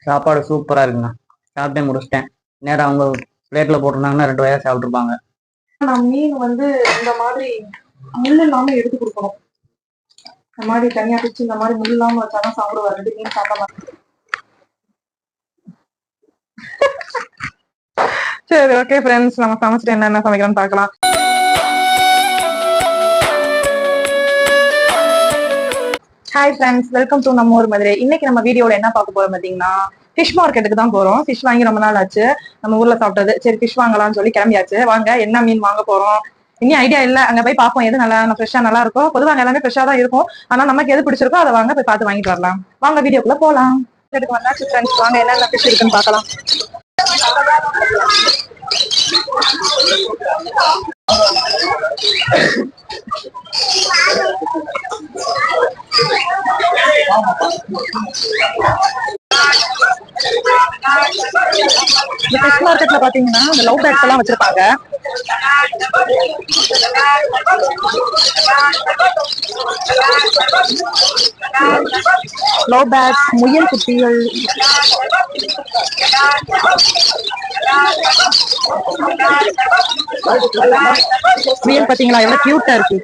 சாப்பாடு சூப்பரா இருக்குங்க. சாப்பிட்டே முடிச்சிட்டேன். நேரம் அவங்க பிளேட்ல போட்டிருந்தாங்கன்னா 2 வயசு சாப்பிட்டுருப்பாங்க. நான் மீன் வந்து இந்த மாதிரி முள் இல்லாம எடுத்து கொடுக்கணும். இந்த மாதிரி தனியா பிடிச்சி இந்த மாதிரி முள் இல்லாம வச்சாதான் சாப்பிடுவாரு. 2 மீன் சாப்பிட மாட்டேன். சரி, ஓகே ஃப்ரெண்ட்ஸ், நம்ம சமைச்சிட்டு என்னென்ன சமைக்கிறோம்னு பார்க்கலாம். ஹாய் ஃப்ரெண்ட்ஸ், வெல்கம் டு நம்ம ஊர் மதுரை. இன்னைக்கு நம்ம வீடியோல என்ன பார்க்க போறோம் பார்த்தீங்கன்னா, ஃபிஷ் மார்க்கெட்டுக்கு தான் போறோம். ஃபிஷ் வாங்கி ரொம்ப நாள் ஆச்சு நம்ம ஊர்ல சாப்பிட்டது. சரி, ஃபிஷ் வாங்கலாம்னு சொல்லி கிளம்பியாச்சு. வாங்க, என்ன மீன் வாங்க போறோம் இன்னும் ஐடியா இல்ல. அங்க போய் பார்ப்போம் எது நல்லா ஃப்ரெஷ்ஷா நல்லா இருக்கும். பொதுவாக எல்லாமே ஃப்ரெஷ்ஷா தான் இருக்கும். ஆனா நமக்கு எது பிடிச்சிருக்கோ அதை வாங்க போய் பார்த்து வாங்கிட்டு வரலாம். வாங்க வீடியோக்குள்ள போலாம். எடுத்து வந்தாச்சு ஃப்ரெண்ட்ஸ், வாங்க என்னென்ன ஃபிஷ் இருக்குன்னு பார்க்கலாம். இந்த ஃபிஷ் மார்க்கெட்ல பாத்தீங்கன்னா இந்த லவ் பேட்ஸ் எல்லாம் வச்சிருப்பாங்க. லவ் பேட்ஸ், முயல் குட்டிகள், முயல் பாத்தீங்களா எவ்வளவு கியூட்டா இருக்கு.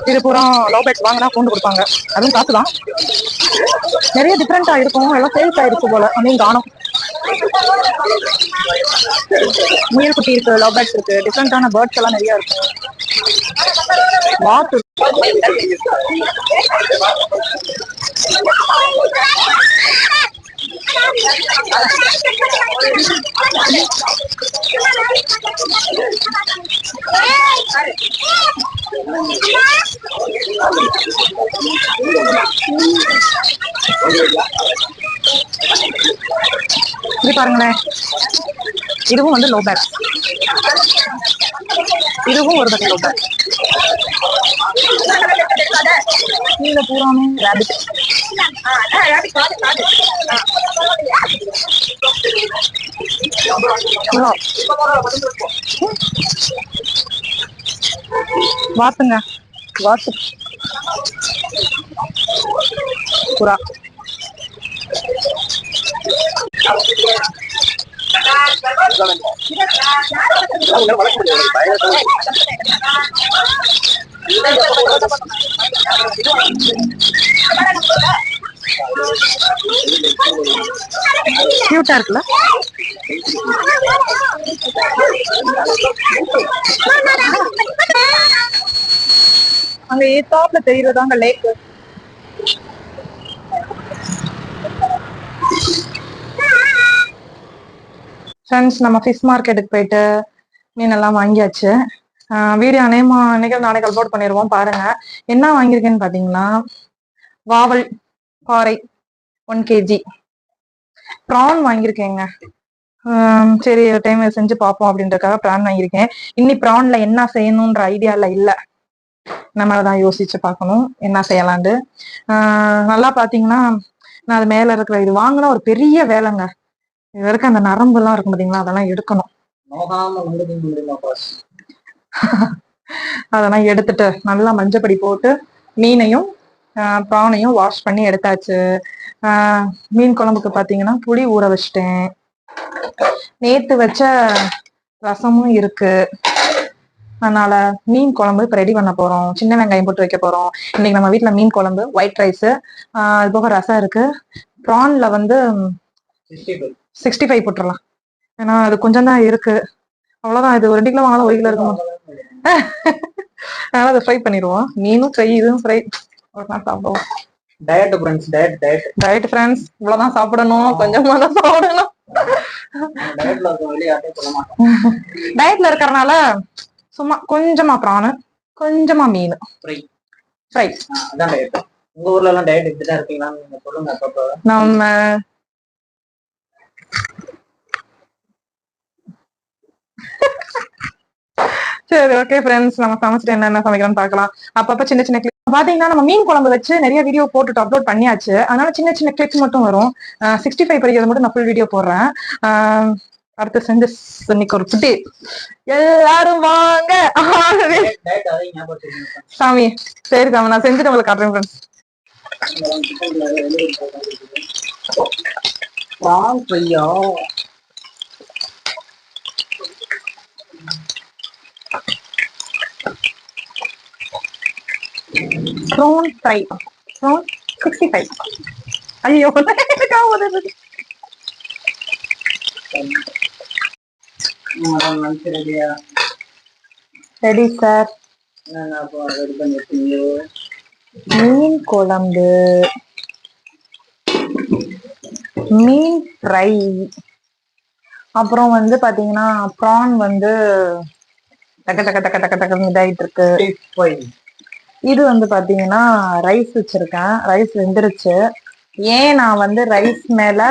இது பூரா லவ் பேட்ஸ் வாங்கினா கொண்டு கொடுப்பாங்க. அதுவும் காசுதான். நிறைய டிஃப்ரெண்டா இருக்கும். எல்லாம் சேல்ஸ் ஆயிடுச்சு போல. அதையும் காணும். முயல் குட்டி இருக்கு, லவ் பேட்ஸ் இருக்கு, டிஃப்ரெண்டான பேர்ட்ஸ் எல்லாம் நிறைய இருக்கு. வாத்து இது பாருங்களேன், இதுவும் வந்து லோ பேக். இதுவும் ஒரு பக்கம் லோ பேக். கீழே பூராமே ரேபிட். வாத்துங்க, வாத்து புறா. கியூட்டா இருக்குல்ல. அங்க ஏத்தாப்புல தெரியுறதாங்க லேக். ஃப்ரெண்ட்ஸ், நம்ம ஃபிஷ் மார்க்கெட்டுக்கு போயிட்டு மீன் எல்லாம் வாங்கியாச்சு. வீடியோ அன்னைக்கு நாளைக்கு அப்லோட் பண்ணிடுவோம். பாருங்க என்ன வாங்கியிருக்கேன்னு பாத்தீங்கன்னா, வாவல் பாறை 1 kg, ப்ரான் வாங்கியிருக்கேங்க. சரி, டைம் செஞ்சு பார்ப்போம் அப்படின்றதுக்காக ப்ரான் வாங்கியிருக்கேன். இன்னி ப்ரான்ல என்ன செய்யணும்ன்ற ஐடியால இல்ல. நம்மளதான் யோசிச்சு பார்க்கணும் என்ன செய்யலாண்டு. நல்லா பாத்தீங்கன்னா, நான் அது மேல இருக்கிற இது வாங்கினா ஒரு பெரிய வேலைங்க. இது வரைக்கும் அந்த நரம்பு எல்லாம் இருக்கும் பாத்தீங்களா, அதெல்லாம் எடுக்கணும். அதெல்லாம் எடுத்துட்டு நல்லா மஞ்சப்பொடி போட்டு மீனையும் ப்ரானையும் வாஷ் பண்ணி எடுத்தாச்சு. மீன் குழம்புக்கு பாத்தீங்கன்னா புளி ஊற வச்சிட்டேன். நேத்து வச்ச ரசமும் இருக்கு. அதனால மீன் குழம்பு இப்ப ரெடி பண்ண போறோம். சின்ன வெங்காயம் போட்டு வைக்க போறோம். இன்னைக்கு நம்ம வீட்டுல மீன் குழம்பு, ஒயிட் ரைஸ், அது போக ரசம் இருக்கு. ப்ரான்ல வந்து 65 போட்டுடலாம். ஏன்னா அது கொஞ்சம் தான் இருக்கு. அவ்வளவுதான். இது 2 கிலோ வாங்கலாம், 1 கிலோ இருக்கும். அதனால அதை ஃப்ரை பண்ணிடுவோம். மீனும் ஃப்ரை, இதுவும் ஃப்ரை. ஒரு நாள் சாப்பிடுவோம். டயட் ஃப்ரெண்ட்ஸ், டயட் ஃப்ரெண்ட்ஸ், இவ்வளவுதான் சாப்பிடணும். கொஞ்சமா தான் சாப்பிடணும். டயட்ல இருக்கறனால சும்மா கொஞ்சமா ப்ரான், கொஞ்சமா மீன் ஃப்ரை. அதான் டயட். உங்க ஊர்ல எல்லாம் டயட் இப்படிதான் இருக்கீங்களான்னு நீங்க சொல்லுங்க. அப்பப்போ நம்ம சரி, ஓகே ஃப்ரெண்ட்ஸ், நம்ம சமைச்சிட்டு என்னென்ன சமைக்கிறோம்னு பார்க்கலாம். அப்பப்ப சின்ன சின்ன கிளிப் பாத்தீங்கன்னா, நம்ம மீன் குழம்பு வச்சு நிறைய வீடியோ போட்டுட்டு அப்லோட் பண்ணியாச்சு. அதனால சின்ன சின்ன கிளிப்ஸ் மட்டும் வரும். 65 படிக்கிறது மட்டும் நான் ஃபுல் வீடியோ போடுறேன். அடுத்து செஞ்சு இன்னைக்கு ஒரு ஃபுட்டு எல்லாரும் வாங்க சாமி சரி சாமி, நான் செஞ்சுட்டு உங்களுக்கு காட்டுறேன் ஃப்ரெண்ட்ஸ். PRAN fry, PRAN 65. ஐயோ ரெடி சார். மீன் குழம்பு, மீன் ஃப்ரை, அப்புறம் வந்து பாத்தீங்கன்னா ப்ரான் வந்து டக்கு டக்கு டக்கு டக்கு டக்கு இதாயிட்டு இருக்கு. இது வந்து பாத்தீங்கன்னா ரைஸ் வச்சிருக்கேன், ரைஸ் வெந்துருச்சு. ஏன் நான் வந்து ரைஸ் மேல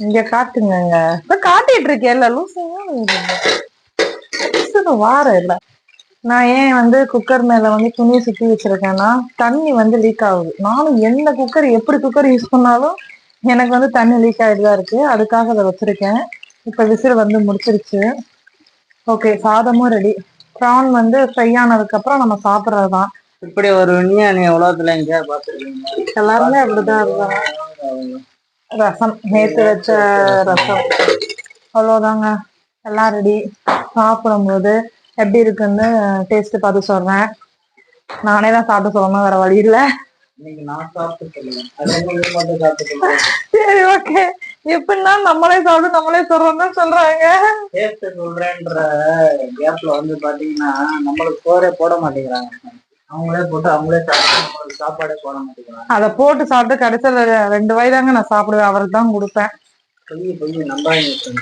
இங்க காட்டுங்க, இப்ப காட்டிட்டு இருக்கேன் வார இல்ல. நான் ஏன் வந்து குக்கர் மேல வந்து துணியை சுத்தி வச்சிருக்கேன்னா தண்ணி வந்து லீக் ஆகுது. நானும் எந்த குக்கர் எப்படி குக்கர் யூஸ் பண்ணாலும் எனக்கு வந்து தண்ணி லீக் ஆகிட்டுதான் இருக்கு. அதுக்காக அதை வச்சிருக்கேன். இப்ப விசில் வந்து முடிச்சிருச்சு. ஓகே, சாதமும் ரெடி. ப்ரான் வந்து ஃப்ரை ஆனதுக்கு அப்புறம் நம்ம சாப்பிட்றதுதான். இப்படி ஒரு நீ உலகத்துல எங்க பாத்துருக்கீங்க? எல்லாருமே அப்படிதான் இருக்காங்க. ரசம் நேத்து வச்ச ரசம், அவ்வளவுதாங்க. எல்லாம் ரெடி. சாப்பிடும்போது எப்படி இருக்குன்னு டேஸ்ட் பார்த்து சொல்றேன். நானே தான் சாப்பிட்டு சொல்லணும், வேற வழி இல்ல. சரி ஓகே, எப்படின்னா நம்மளே சாப்பிட்டு நம்மளே சொல்றோம்னு சொல்றாங்க. சொல்றேன்ற கேப்ல வந்து பாத்தீங்கன்னா நம்மளுக்கு சோறே போட மாட்டேங்கிறாங்க. அவங்களே போட்டு அவங்களே சாப்பாடே போட மாட்டேங்கிறாங்க. அதை போட்டு சாப்பிட்டு கடைசியில 2 வாய் தாங்க நான் சாப்பிடுவேன், அவருக்கு தான் கொடுப்பேன். கொஞ்சம் நம்பாங்க.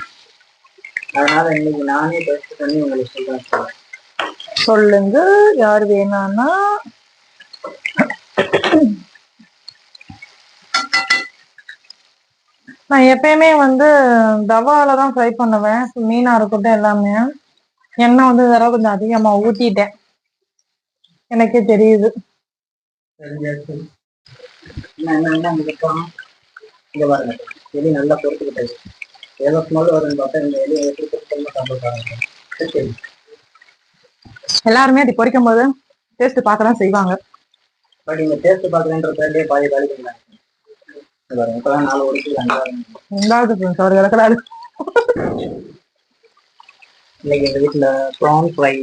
அதனால இன்னைக்கு நானே டெஸ்ட் பண்ணி உங்களுக்கு சொல்றேன். சொல்லுங்க யார் வேணான்னா. நான் எப்பயுமே வந்து தவால தான் ஃப்ரை பண்ணுவேன், மீனா இருக்கட்டும் எல்லாமே. எண்ணெய் வந்து வேற கொஞ்சம் அதிகமா ஊத்திட்டேன், எனக்கே தெரியுது. இங்க பாருங்க, எலி நல்லா பொறுத்துக்கிட்டது. ஏதோ ஸ்மெல் வரும்னு பார்த்தா இந்த எலியை எல்லாருமே அப்படி பொரிக்கும் போது டேஸ்ட் பார்க்கதான் செய்வாங்க. பட் இந்த டேஸ்ட் பார்க்கறேன்ற பேர்லயே பாதி காலிக்கிறாங்க. இப்பதான் 4 ஒடிச்சு அவர் கிடக்குறாரு. இன்னைக்கு எங்க வீட்டுல ப்ரான் ஃப்ரை.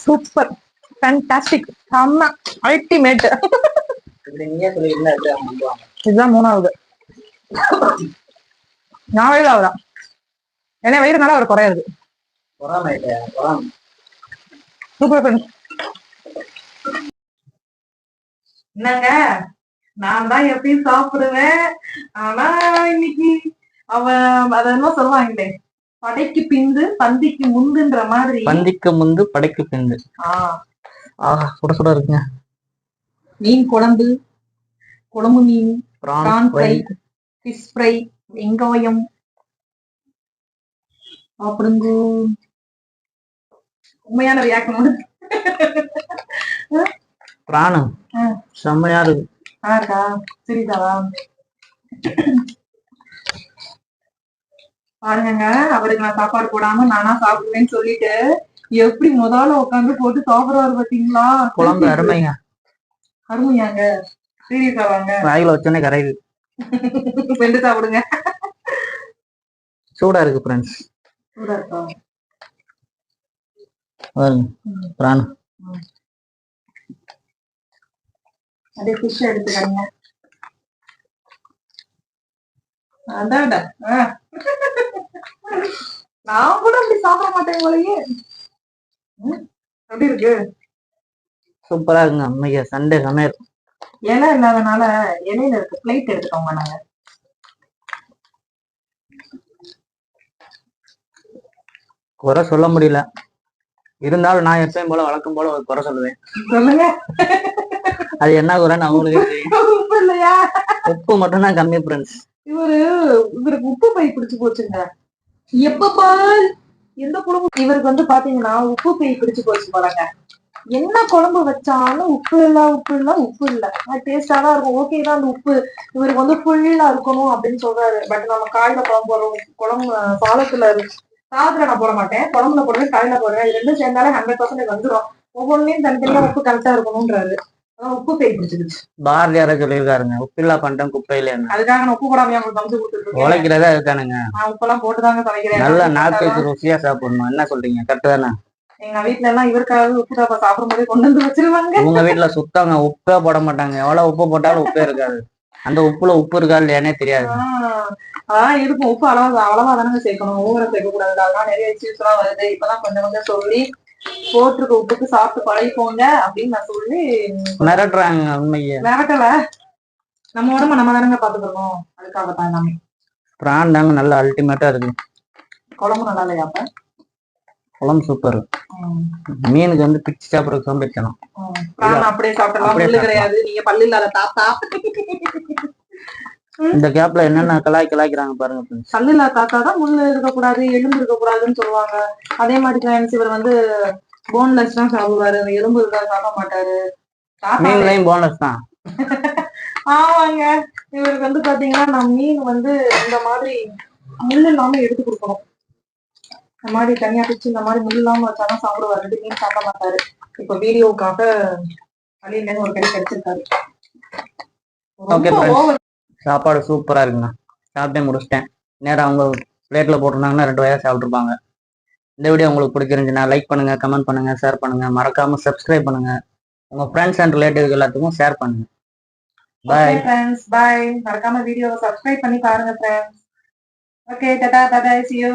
சூப்பர், ஃபேண்டாஸ்டிக், செம்ம, அல்டிமேட். இப்படி நீயே சொல்லிருந்தா எப்படி அவங்க நம்புவாங்க? இதுதான் 3வது. நான் வயது ஆகுதான், என்ன வயிறுனால அவர் குறையாது. Super friends. என்னங்க, நான் தான் எப்பயும் சாப்பிடுவேன். ஆனா இன்னைக்கு அவன் அத என்ன சொல்லுவாங்களே, படைக்கு பிந்து பந்திக்கு முந்துன்ற மாதிரி. பந்திக்கு முந்து படைக்கு பிந்து. ஆஹா, சுட சுட இருக்குங்க. மீன் குழம்பு, குழம்பு மீன், ப்ரான் ஃப்ரை, ஃபிஷ் ஃப்ரை, வெங்காயம் சாப்பிடுங்க. உண்மையான ரியாக்ஷன். பிராணம் செம்மையா இருக்கு. சரிதாவா பாருங்க, அவருக்கு நான் சாப்பாடு போடாம நானா சாப்பிடுவேன்னு சொல்லிட்டு எப்படி முதல்ல உட்காந்து போட்டு சாப்பிடுவாரு பாத்தீங்களா? குழம்பு அருமைங்க. அருமையாங்க, சீரியஸா வாங்க. வாயில வச்சோன்னே கரையுது. வெந்து சாப்பிடுங்க. சூடா இருக்கு ஃப்ரெண்ட்ஸ். சூடா இருக்கா? பிரான் அதே ஃபிஷ் எடுத்துக்கங்க. அதான் நான் கூட அப்படி சாப்பிட மாட்டேன் போலயே. எப்படி இருக்கு? சூப்பரா இருக்குங்க. அம்மையா சண்டே சமையல். இலை இல்லாதனால இலையில இருக்கு பிளேட் எடுத்துக்கோங்க. நாங்க குறை சொல்ல முடியல, இருந்தாலும் நான் எப்பயும் போல வழக்கம் போல ஒரு குறை சொல்லுவேன். சொல்லுங்க, அது என்ன குறைன்னு அவங்களுக்கு தெரியும். உப்பு இல்லையா? உப்பு மட்டும் தான் கம்மி ஃப்ரெண்ட்ஸ். இவருக்கு உப்பு பை பிடிச்சு போச்சுங்க. எப்ப பால் எந்த குழம்பு இவருக்கு வந்து பாத்தீங்கன்னா உப்பு பை பிடிச்சு போச்சு போறாங்க. என்ன குழம்பு வச்சாலும் உப்பு இல்ல டேஸ்டா தான் இருக்கும். ஓகே தான் அந்த உப்பு இவருக்கு வந்து ஃபுல்லா இருக்கணும் அப்படின்னு சொல்றாரு. பட் நம்ம காயில குழம்பு வரும், குழம்பு சாதத்துல சாதத்துல நான் போட மாட்டேன், குழம்புல போடுவேன், கடையில போடுவேன். இது ரெண்டும் சேர்ந்தாலே 100% வந்துடும். ஒவ்வொன்றையும் தனித்தனியா உப்பு கரெக்டா இருக்கணும்ன்றாரு. அதான் உப்பு கை பிடிச்சிருச்சு. பாரதியார சொல்லியிருக்காருங்க, உப்பில்லா பண்டம் குப்பையில என்ன. அதுக்காக நான் உப்பு போடாம உங்களுக்கு சமைச்சு கொடுத்துருக்கேன். உழைக்கிறதா இருக்கானுங்க. நான் உப்பெல்லாம் போட்டுதாங்க சமைக்கிறேன். நல்லா நாக்கு ருசியா சாப்பிடணும். என்ன சொல்றீங்க? கரெக்ட் தானே? எங்க வீட்டுல எல்லாம் இவருக்காக உப்பு சாப்பா சாப்பிடும் போதே கொண்டு வந்து வச்சிருவாங்க. உங்க வீட்டுல சுத்தங்க உப்பே போட மாட்டாங்க. எவ்வளவு உப்பு போட்டாலும் உப்பே இருக்காது. அந்த உப்புல உப்பு இருக்கா இல்லையானே தெரியாது. அதான் இருக்கும். உப்பு அளவா தானே சேர்க்கணும், ஊற சேர்க்க கூடாது. அதெல்லாம் நிறைய இஷ்யூஸ் எல்லாம் வருது. இப்பதான் கொஞ்சம் கொஞ்சம் சொல்லி போட்டிருக்க உப்புக்கு சாப்பிட்டு பழகிப்போங்க அப்படின்னு நான் சொல்லி மிரட்டுறாங்க. உண்மையே மிரட்டல. நம்ம உடம்ப நம்ம தானங்க பாத்துக்கணும். அதுக்காகத்தான் எல்லாமே. பிரான் தாங்க நல்லா அல்டிமேட்டா இருக்கு. குழம்பு நல்லா இல்லையா? அப்ப குழம்பு சூப்பர். மீனுக்கு வந்து பிச்சு சாப்பிட்றதுக்கு சோம்பேறித்தனம். அப்படியே சாப்பிடலாம். முள்ளு கிடையாது. நீங்க பல்லு இல்லாத தாத்தா. இந்த கேப்ல என்னென்ன கலாய்க்கிறாங்க பாருங்க. பல்லு இல்லாத தாத்தா தான் முள்ளு இருக்கக்கூடாது, எலும்பு இருக்கக்கூடாதுன்னு சொல்லுவாங்க. அதே மாதிரி ஃப்ரெண்ட்ஸ், இவர் வந்து போன்லெஸ் தான் சாப்பிடுவாரு, எலும்பு இருக்கா சாப்பிட மாட்டாரு. மீன்லயும் போன்லெஸ் தான். ஆமாங்க. இவருக்கு வந்து பாத்தீங்கன்னா நான் மீன் வந்து இந்த மாதிரி முள்ளு இல்லாம எடுத்து கொடுக்கணும். இந்த மாதிரி தனியா பிச்சு இந்த மாதிரி முள்ளு இல்லாம வச்சாதான் சாப்பிடுவாரு. மீன் சாப்பிட மாட்டாரு. இப்ப வீடியோவுக்காக வழியில ஒரு கை கிடைச்சிருக்காரு. சாப்பாடு சூப்பரா இருக்குங்க. சாப்பிட்டே முடிச்சிட்டேன். நேரம் அவங்க பிளேட்ல போட்டிருந்தாங்கன்னா 2 வயசா சாப்பிட்டுருப்பாங்க. இந்த வீடியோ உங்களுக்கு பிடிச்சிருந்துச்சுன்னா லைக் பண்ணுங்க, கமெண்ட் பண்ணுங்க, ஷேர் பண்ணுங்க. மறக்காம சப்ஸ்கிரைப் பண்ணுங்க. உங்க ஃப்ரெண்ட்ஸ் அண்ட் ரிலேட்டிவ் எல்லாத்துக்கும் ஷேர் பண்ணுங்க. Bye friends. பாய். மறக்காம வீடியோவை சப்ஸ்கிரைப் பண்ணி பாருங்க friends. Okay, tata, bye bye, see you.